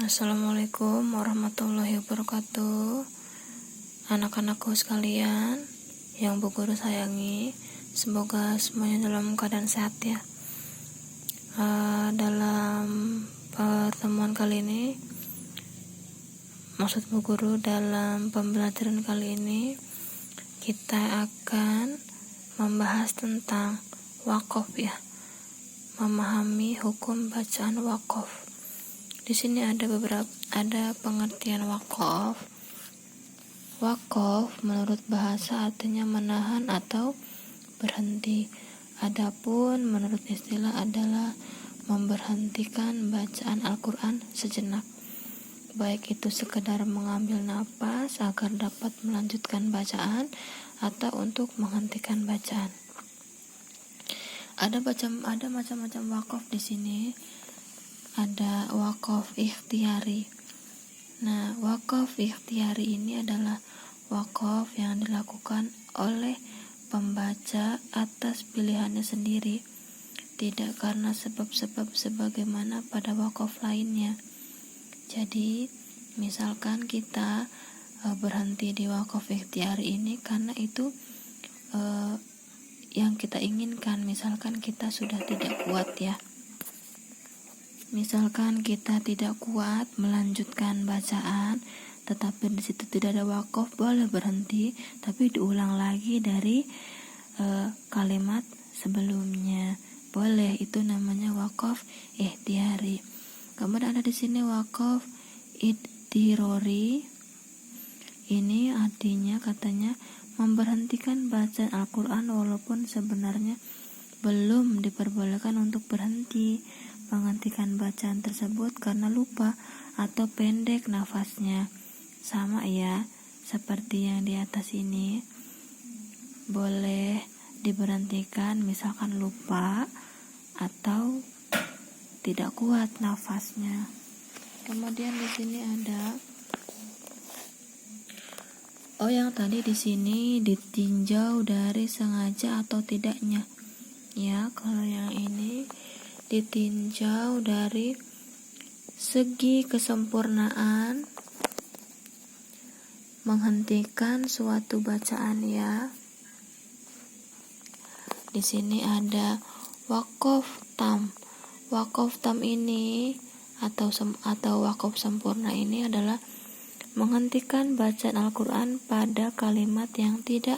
Assalamualaikum warahmatullahi wabarakatuh. Anak-anakku sekalian yang Bu Guru sayangi, semoga semuanya dalam keadaan sehat ya. Dalam pertemuan kali ini, maksud Bu Guru dalam pembelajaran kali ini, kita akan membahas tentang wakaf ya, memahami hukum bacaan wakaf. Di sini ada pengertian wakaf. Wakaf menurut bahasa artinya menahan atau berhenti. Adapun menurut istilah adalah memberhentikan bacaan Al-Quran sejenak. Baik itu sekedar mengambil napas agar dapat melanjutkan bacaan atau untuk menghentikan bacaan. Ada macam-macam wakaf di sini. Ada wakaf ikhtiari. Nah, wakaf ikhtiari ini adalah wakaf yang dilakukan oleh pembaca atas pilihannya sendiri, tidak karena sebab-sebab sebagaimana pada wakaf lainnya. Jadi, misalkan kita berhenti di wakaf ikhtiari ini karena itu yang kita inginkan. Misalkan kita sudah tidak kuat ya. Misalkan kita tidak kuat melanjutkan bacaan, tetapi di situ tidak ada wakaf, boleh berhenti, tapi diulang lagi dari kalimat sebelumnya. Boleh, itu namanya wakaf ikhtiari. Kemudian ada di sini wakaf idtirori. Ini artinya katanya memberhentikan bacaan Al-Quran walaupun sebenarnya belum diperbolehkan untuk berhenti menghentikan bacaan tersebut karena lupa atau pendek nafasnya. Sama ya, seperti yang di atas ini. Boleh diberhentikan misalkan lupa atau tidak kuat nafasnya. Kemudian di sini ada yang tadi di sini ditinjau dari sengaja atau tidaknya. Ya, kalau yang ini ditinjau dari segi kesempurnaan menghentikan suatu bacaan ya. Di sini ada wakaf tam. Wakaf tam ini atau wakaf sempurna ini adalah menghentikan bacaan Al-Quran pada kalimat yang tidak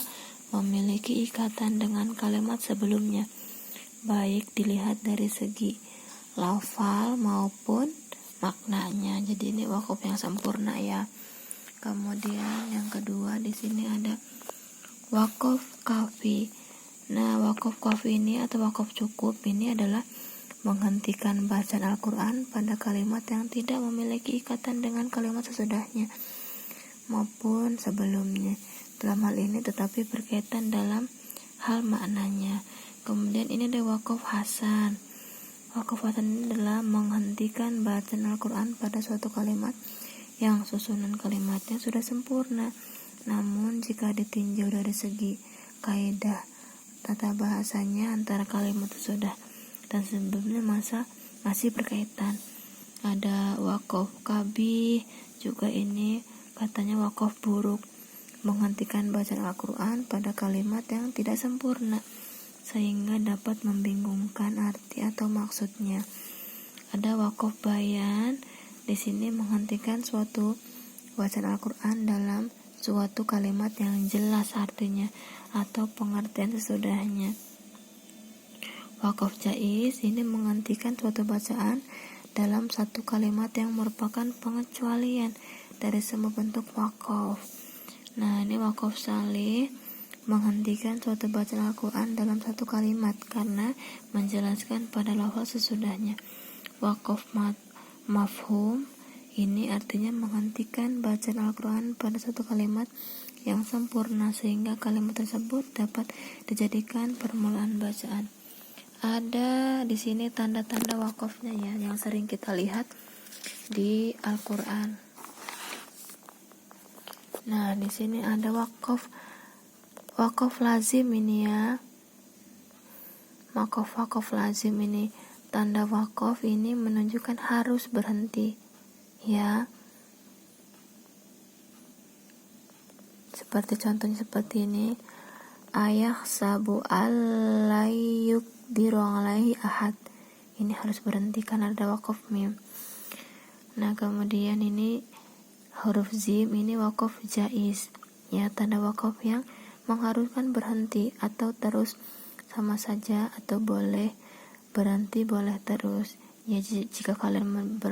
memiliki ikatan dengan kalimat sebelumnya, baik dilihat dari segi lafal maupun maknanya. Jadi ini wakaf yang sempurna ya. Kemudian yang kedua di sini ada wakaf kafi. Nah, wakaf kafi ini atau wakaf cukup ini adalah menghentikan bacaan Al-Quran pada kalimat yang tidak memiliki ikatan dengan kalimat sesudahnya maupun sebelumnya. Dalam hal ini tetapi berkaitan dalam hal maknanya. Kemudian ini ada wakaf hasan. Wakaf hasan ini adalah menghentikan bacaan Al-Quran pada suatu kalimat yang susunan kalimatnya sudah sempurna, namun jika ditinjau dari segi kaidah tata bahasanya antara kalimat sesudah dan sebelumnya masih berkaitan. Ada wakaf kabih, juga ini katanya wakaf buruk, menghentikan bacaan Al-Quran pada kalimat yang tidak sempurna sehingga dapat membingungkan arti atau maksudnya. Ada wakaf bayan, di sini menghentikan suatu bacaan Al-Quran dalam suatu kalimat yang jelas artinya atau pengertian sesudahnya. Wakaf jaiz ini menghentikan suatu bacaan dalam satu kalimat yang merupakan pengecualian dari semua bentuk wakaf. Nah, ini wakaf salih, menghentikan suatu bacaan Al-Quran dalam satu kalimat karena menjelaskan pada lafal sesudahnya. Wakaf mafhum ini artinya menghentikan bacaan Al-Quran pada satu kalimat yang sempurna sehingga kalimat tersebut dapat dijadikan permulaan bacaan. Ada di sini tanda-tanda wakafnya ya yang sering kita lihat di Al-Quran. Nah, di sini ada wakaf lazim ini ya. Wakaf lazim ini, tanda wakaf ini menunjukkan harus berhenti ya. Seperti contohnya seperti ini, ayah sabu alayyuk dirolaihi ahad. Ini harus berhenti karena ada wakof mim. Nah, kemudian ini huruf zim, ini wakof jaiz, ya, tanda wakof yang mengharuskan berhenti atau terus sama saja, atau boleh berhenti, boleh terus. Ya, jika kalian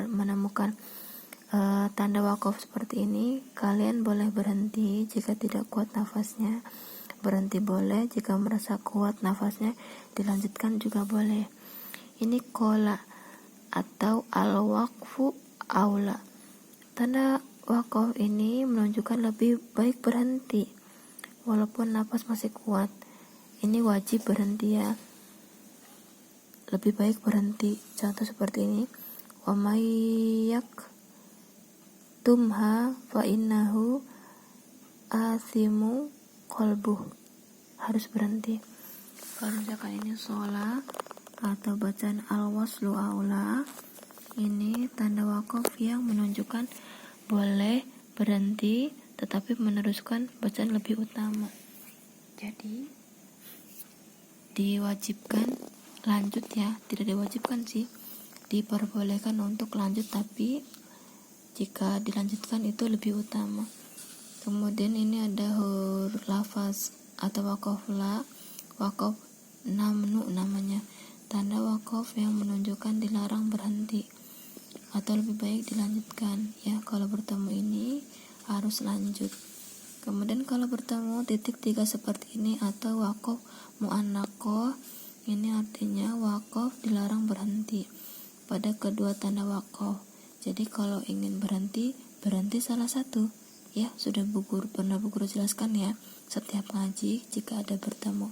menemukan tanda wakof seperti ini, kalian boleh berhenti. Jika tidak kuat nafasnya, berhenti boleh. Jika merasa kuat nafasnya, dilanjutkan juga boleh. Ini kola atau al-waqfu aula. Tanda wakof ini menunjukkan lebih baik berhenti walaupun nafas masih kuat. Ini wajib berhenti, ya, lebih baik berhenti. Contoh seperti ini, wa mayyak tumha fa innahu athimu qalbuh. Harus berhenti. Kalau misalkan ini sholat atau bacaan al-waslu aula, ini tanda wakof yang menunjukkan boleh berhenti tetapi meneruskan bacaan lebih utama. Jadi diwajibkan lanjut, ya, tidak diwajibkan sih, diperbolehkan untuk lanjut, tapi jika dilanjutkan itu lebih utama. Kemudian ini ada huruf lafaz atau wakof la, wakof namnu namanya, tanda wakof yang menunjukkan dilarang berhenti atau lebih baik dilanjutkan, ya. Kalau bertemu ini harus lanjut. Kemudian kalau bertemu titik 3 seperti ini atau wakof mu'annaqoh, ini artinya wakof dilarang berhenti pada kedua tanda wakof. Jadi kalau ingin berhenti salah satu, ya. Sudah pernah bu guru jelaskan, ya, setiap ngaji jika ada bertemu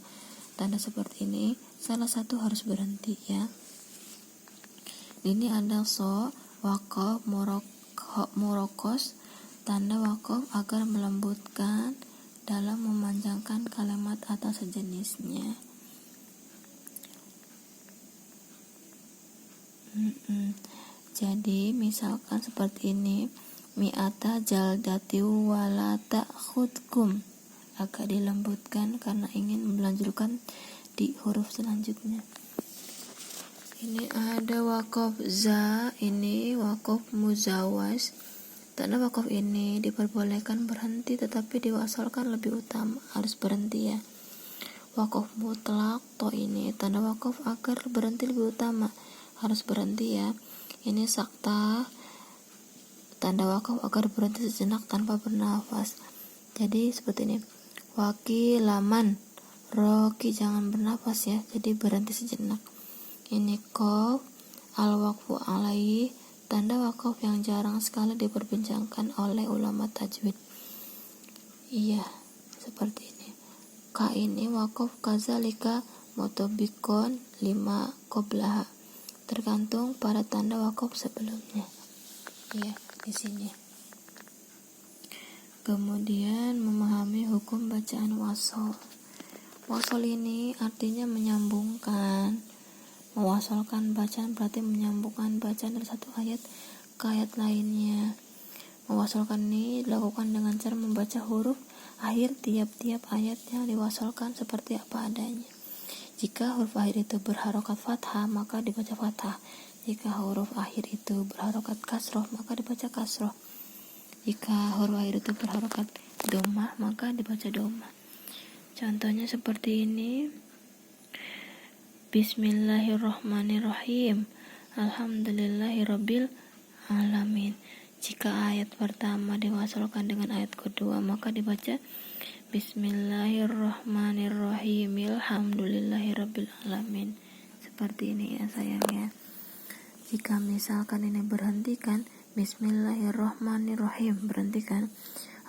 tanda seperti ini, salah satu harus berhenti, ya. Ini ada so, wakof, murokos, tanda wakof agar melembutkan dalam memanjangkan kalimat atau sejenisnya. Jadi misalkan seperti ini, mi'ata jaldati wala ta'khudkum, agak dilembutkan karena ingin melanjutkan di huruf selanjutnya. Ini ada wakof za, ini wakof muzawas. Tanda wakof ini diperbolehkan berhenti tetapi diwasalkan lebih utama, harus berhenti, ya. Wakof mutlak to, ini tanda wakof agar berhenti lebih utama, harus berhenti, ya. Ini sakta, tanda wakof agar berhenti sejenak tanpa bernafas. Jadi seperti ini, waki laman roki, jangan bernafas, ya, jadi berhenti sejenak. Ini kof al-waqfu alaihi, tanda wakof yang jarang sekali diperbincangkan oleh ulama tajwid. Iya, seperti ini. Ka ini wakof kazalika mutobikon 5 qoblaha, tergantung pada tanda wakof sebelumnya. Iya, di sini. Kemudian memahami hukum bacaan wasol. Wasol ini artinya menyambungkan. Mewasolkan bacaan berarti menyambungkan bacaan dari satu ayat ke ayat lainnya. Mewasolkan ini dilakukan dengan cara membaca huruf akhir tiap-tiap ayatnya diwasolkan seperti apa adanya. Jika huruf akhir itu berharokat fathah, maka dibaca fathah. Jika huruf akhir itu berharokat kasroh, maka dibaca kasroh. Jika huruf akhir itu berharokat domah, maka dibaca domah. Contohnya seperti ini, Bismillahirrahmanirrahim, Alhamdulillahirabbil alamin. Jika ayat pertama diwasalkan dengan ayat kedua, maka dibaca Bismillahirrahmanirrahim, Alhamdulillahirabbil alamin. Seperti ini, ya, sayangnya. Jika misalkan ini berhentikan, Bismillahirrahmanirrahim, berhentikan.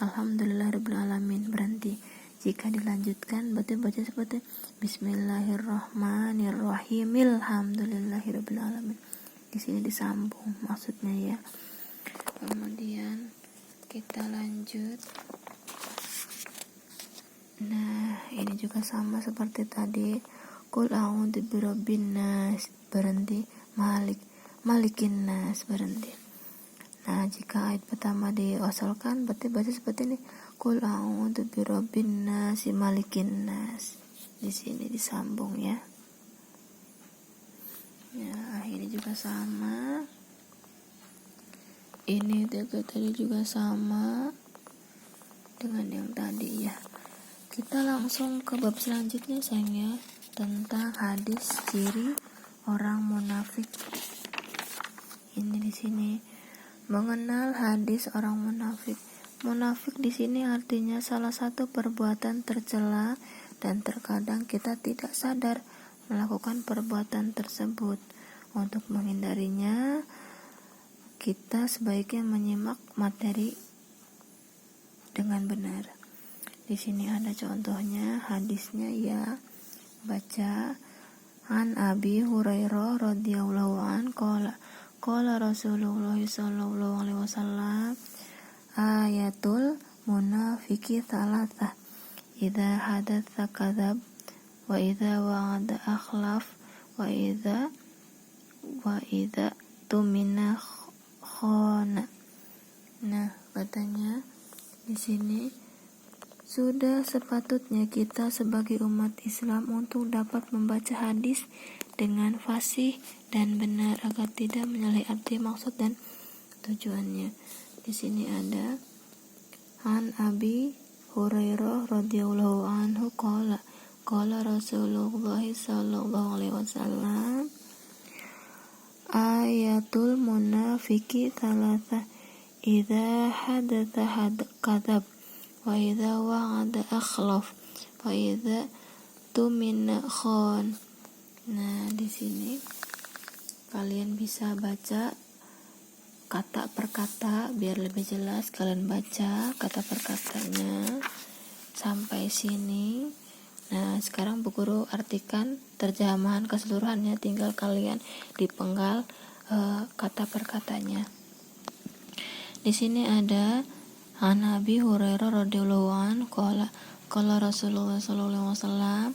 Alhamdulillahirabbil alamin, berhenti. Jika dilanjutkan, berarti baca seperti Bismillahirrahmanirrahim, Alhamdulillahirabbil alamin. Di sini disambung maksudnya, ya. Kemudian kita lanjut. Nah, ini juga sama seperti tadi. Qul a'udzu birabbin nas, berhenti. Malikin nas, berhenti. Nah, jika ayat pertama diwasalkan berarti baca seperti ini. Qul a'udzu birabbin nas malikin nas. Di sini disambung ya. Ya, akhirnya juga sama. Ini tadi juga sama dengan yang tadi ya. Kita langsung ke bab selanjutnya sayang ya, tentang hadis ciri orang munafik. Ini di sini mengenal hadis orang munafik. Munafik di sini artinya salah satu perbuatan tercela dan terkadang kita tidak sadar melakukan perbuatan tersebut. Untuk menghindarinya, kita sebaiknya menyimak materi dengan benar. Di sini ada contohnya hadisnya ya. Baca An Abi Hurairah radhiyallahu an qala Rasulullah sallallahu alaihi wasallam ayatul munafiqi thalathah idza hadatsa kadzab wa idza wa'ada akhlaf wa idza tumina khana. Nah, katanya di sini sudah sepatutnya kita sebagai umat Islam untuk dapat membaca hadis dengan fasih dan benar agar tidak menyalahi arti, maksud dan tujuannya. Di sini ada An Abi Hurairah radhiyallahu anhu qala Rasulullah sallallahu alaihi wasallam ayatul munafiqi thalathah idza hadatsa kadzab wa idza wa'ada akhlaf wa idza tumina khon. Nah, di sini kalian bisa baca kata per kata biar lebih jelas. Kalian baca kata per katanya sampai sini. Nah, sekarang Bu Guru artikan terjemahan keseluruhannya, tinggal kalian dipenggal kata per katanya. Di sini ada An Abi Hurairah radhiyallahu anhu qala Rasulullah sallallahu alaihi wasallam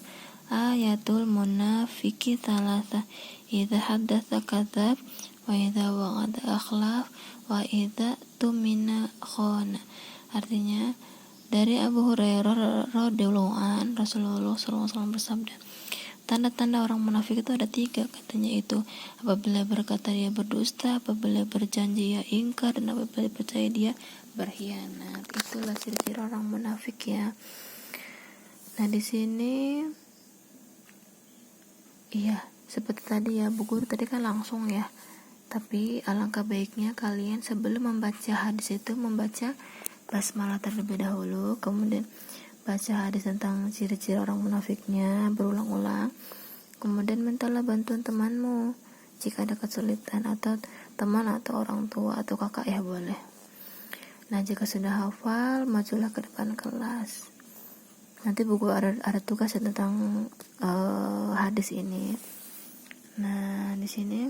ayatul munafiqi thalathah idza haddatsa kadzab wa idza wa'ada akhlaf wa idza tumina khana. Artinya, dari Abu Hurairah radhiyallahu an, Rasulullah SAW bersabda, tanda-tanda orang munafik itu ada 3, katanya itu apabila berkata dia berdusta, apabila berjanji ia ingkar, dan apabila percaya dia berkhianat. Itulah ciri-ciri orang munafik ya. Nah, di sini iya, seperti tadi ya, Bu Guru tadi kan langsung ya. Tapi alangkah baiknya kalian sebelum membaca hadis itu membaca basmalah terlebih dahulu, kemudian baca hadis tentang ciri-ciri orang munafiknya berulang-ulang, kemudian mintalah bantuan temanmu jika ada kesulitan, atau teman atau orang tua atau kakak ya boleh. Nah, jika sudah hafal, majulah ke depan kelas. Nanti buku ada tugas tentang hadis ini. Nah, di sini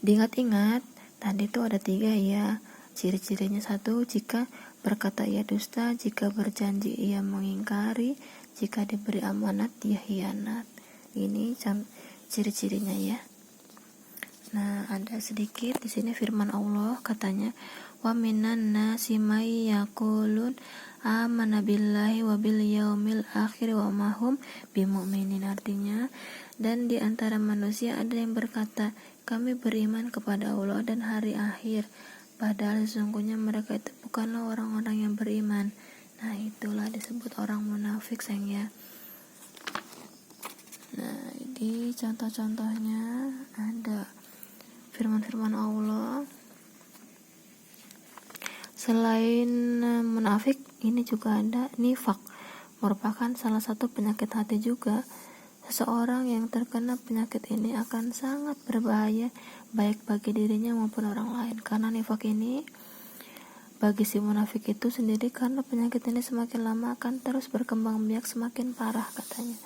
diingat-ingat tadi itu ada 3 ya. Ciri-cirinya 1, jika berkata ia dusta, jika berjanji ia mengingkari, jika diberi amanat ia khianat. Ini ciri-cirinya ya. Nah, ada sedikit di sini firman Allah, katanya wa minan nasi may yaqulun amanna billahi wa bil yaumil akhir wa ma hum bimu'minin. Artinya, dan di antara manusia ada yang berkata, kami beriman kepada Allah dan hari akhir, padahal sesungguhnya mereka itu bukanlah orang-orang yang beriman. Nah, itulah disebut orang munafik sayang ya. Nah, ini contoh-contohnya ada firman-firman Allah. Selain munafik, ini juga ada nifak, merupakan salah satu penyakit hati juga. Seseorang yang terkena penyakit ini akan sangat berbahaya baik bagi dirinya maupun orang lain, karena nifak ini bagi si munafik itu sendiri, karena penyakit ini semakin lama akan terus berkembang biak semakin parah, katanya.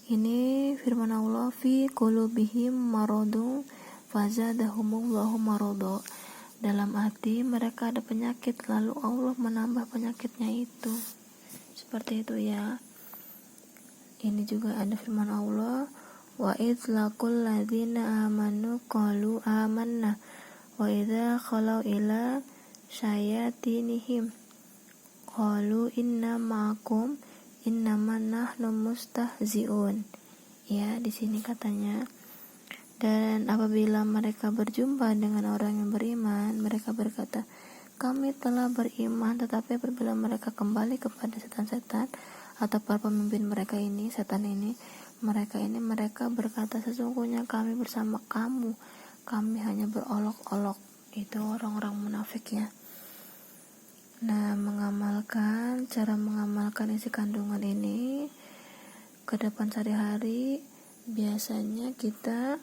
Ini firman Allah, fi qulubihim maradun fazadahumullahu marada. Dalam hati mereka ada penyakit, lalu Allah menambah penyakitnya itu. Seperti itu ya. Ini juga ada firman Allah, wa idlaqul ladzina amanu qalu amanna wa idza khalau ila syayatinihim qalu inna ma'akum innama nahnu mustahzi'un. Ya, di sini katanya, dan apabila mereka berjumpa dengan orang yang beriman, mereka berkata, kami telah beriman. Tetapi apabila mereka kembali kepada setan-setan atau para pemimpin mereka ini, setan ini, mereka berkata, sesungguhnya kami bersama kamu, kami hanya berolok-olok. Itu orang-orang munafik ya. Nah, cara mengamalkan isi kandungan ini ke depan sehari-hari, biasanya kita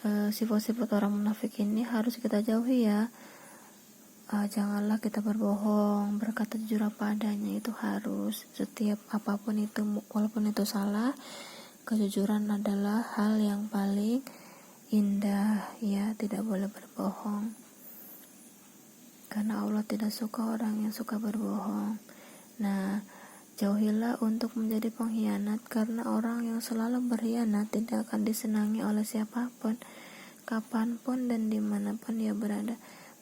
sifat-sifat orang munafik ini harus kita jauhi ya. Janganlah kita berbohong, berkata jujur apa adanya. Itu harus, setiap apapun itu, walaupun itu salah, kejujuran adalah hal yang paling indah ya. Tidak boleh berbohong, karena Allah tidak suka orang yang suka berbohong. Nah, jauhilah untuk menjadi pengkhianat, karena orang yang selalu berkhianat tidak akan disenangi oleh siapapun, kapanpun dan dimanapun ia berada.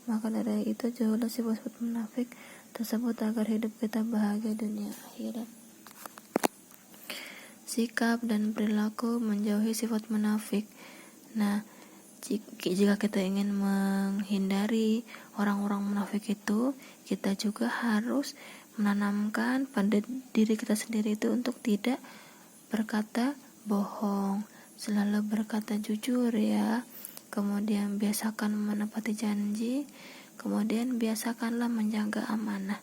Maka dari itu jauhilah sifat-sifat munafik tersebut agar hidup kita bahagia dunia akhirat. Sikap dan perilaku menjauhi sifat munafik. Nah, jika kita ingin menghindari orang-orang munafik itu, kita juga harus menanamkan pada diri kita sendiri itu untuk tidak berkata bohong, selalu berkata jujur ya. Kemudian biasakan menepati janji, kemudian biasakanlah menjaga amanah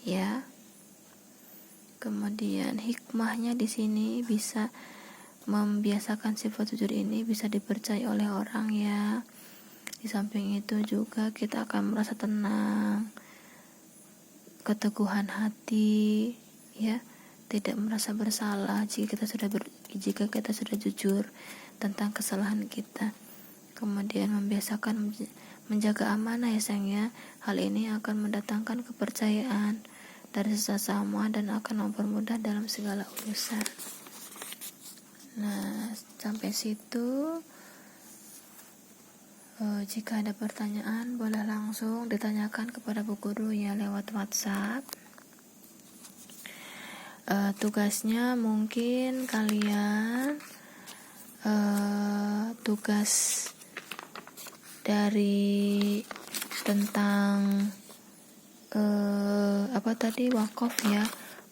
ya. Kemudian hikmahnya di sini bisa membiasakan sifat jujur ini bisa dipercaya oleh orang ya. Di samping itu juga kita akan merasa tenang, keteguhan hati ya, tidak merasa bersalah jika kita sudah jujur tentang kesalahan kita. Kemudian membiasakan menjaga amanah ya sayang ya. Hal ini akan mendatangkan kepercayaan dari sesama dan akan mempermudah dalam segala urusan. Nah, sampai situ. Jika ada pertanyaan, boleh langsung ditanyakan kepada Bu Guru ya lewat WhatsApp. Tugasnya mungkin kalian tugas dari tentang wakaf ya.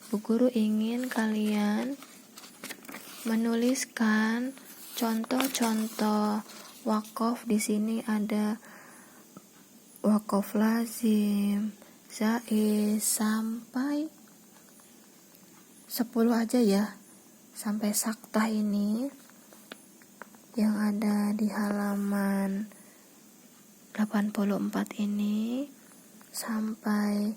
Bu Guru ingin kalian menuliskan contoh-contoh wakaf. Di sini ada wakaf lazim, zaiz, sampai 10 aja ya, sampai saktah ini yang ada di halaman 84 ini sampai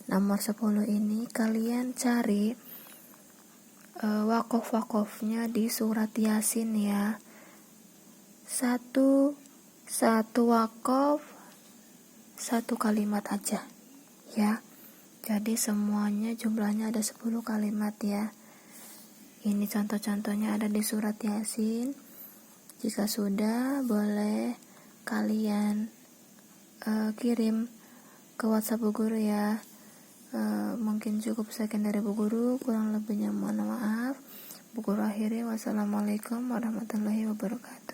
nomor 10 ini. Kalian cari wakaf-wakafnya di surat Yasin ya. Satu wakaf, satu kalimat aja ya. Jadi semuanya jumlahnya ada 10 kalimat ya. Ini contoh-contohnya ada di surat Yasin. Jika sudah, boleh kalian kirim ke WhatsApp Bu Guru ya. Mungkin cukup sekian dari Bu Guru, kurang lebihnya mohon maaf. Bu Guru akhiri, wassalamualaikum warahmatullahi wabarakatuh.